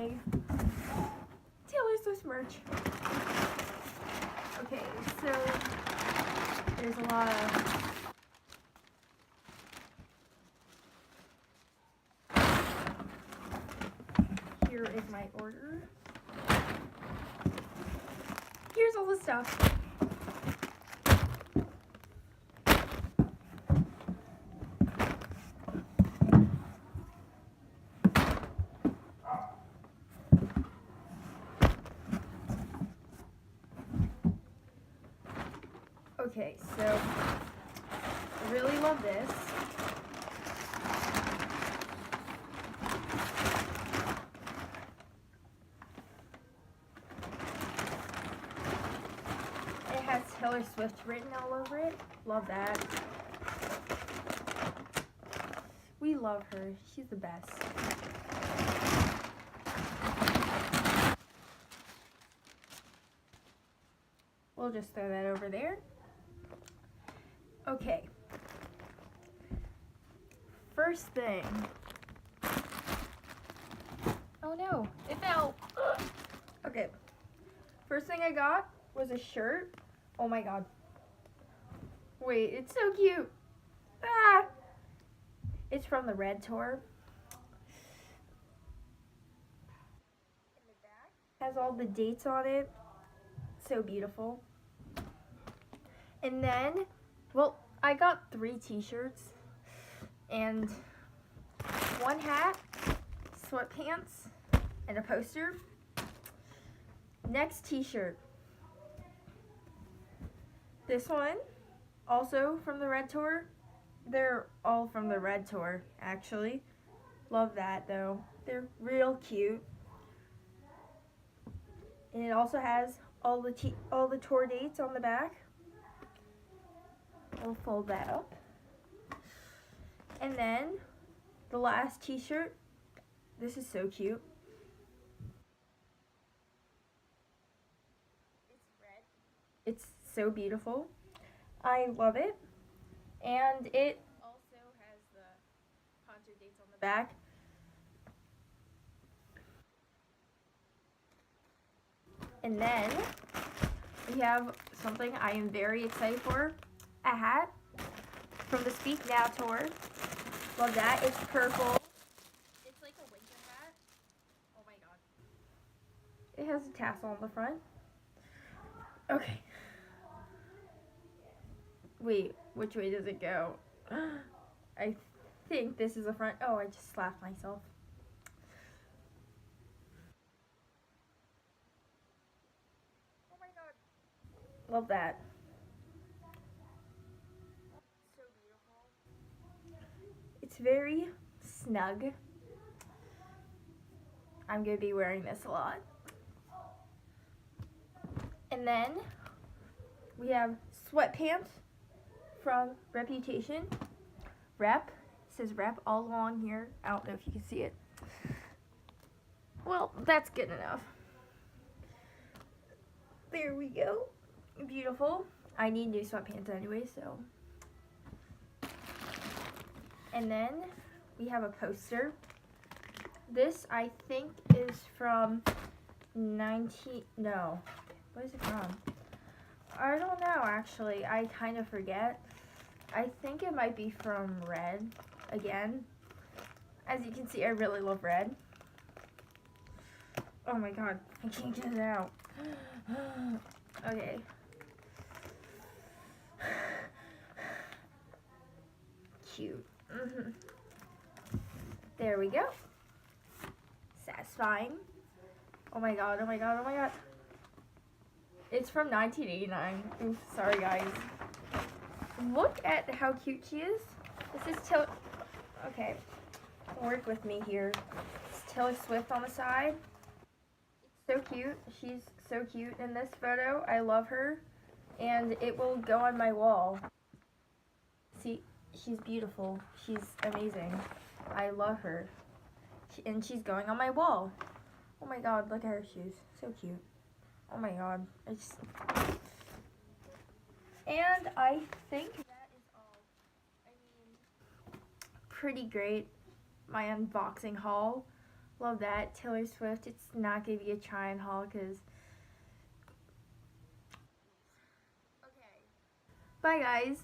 buy Taylor Swift merch. Okay, so there's a lot of here is my order. Here's all the stuff. Okay, so I really love this. It has Taylor Swift written all over it. Love that. We love her. She's the best. We'll just throw that over there. Okay. First thing. Oh no, it fell. Okay. First thing I got was a shirt. Oh my god. Wait, it's so cute. Ah! It's from the Red Tour. In the back has all the dates on it. So beautiful. And then, well, I got 3 t-shirts and 1 hat, sweatpants, and a poster. Next t-shirt. This one, also from the Red Tour. They're all from the Red Tour, actually. Love that, though. They're real cute. And it also has all the tour dates on the back. We'll fold that up. And then the last t-shirt. This is so cute. It's red. It's so beautiful. I love it. And it also has the concert dates on the back. And then we have something I am very excited for. A hat from the Speak Now tour. Love that. It's purple. It's like a winter hat. Oh my god. It has a tassel on the front. Okay. Wait, which way does it go? I think this is the front. Oh, I just slapped myself. Oh my god. Love that. So beautiful. It's very snug. I'm going to be wearing this a lot. And then we have sweatpants from Reputation. Rep. It says Rep all along here. I don't know if you can see it. Well, that's good enough. There we go. Beautiful. I need new sweatpants anyway, so. And then we have a poster. This, I think, is from no. What is it from? I don't know, actually. I kind of forget. I think it might be from Red, again. As you can see, I really love red. Oh my god, I can't get it out. Okay. Cute. There we go. Satisfying. Oh my god, oh my god, oh my god. It's from 1989. Oof, sorry guys. Look at how cute she is. This is okay, work with me here. It's Taylor Swift on the side. It's so cute. She's so cute in this photo. I love her. And it will go on my wall. See, she's beautiful. She's amazing. I love her. And she's going on my wall. Oh my god, look at her shoes. So cute. Oh my god. And I think that is all. I mean, pretty great. My unboxing haul. Love that. Taylor Swift. It's not going to be a try and haul because... Okay. Bye, guys.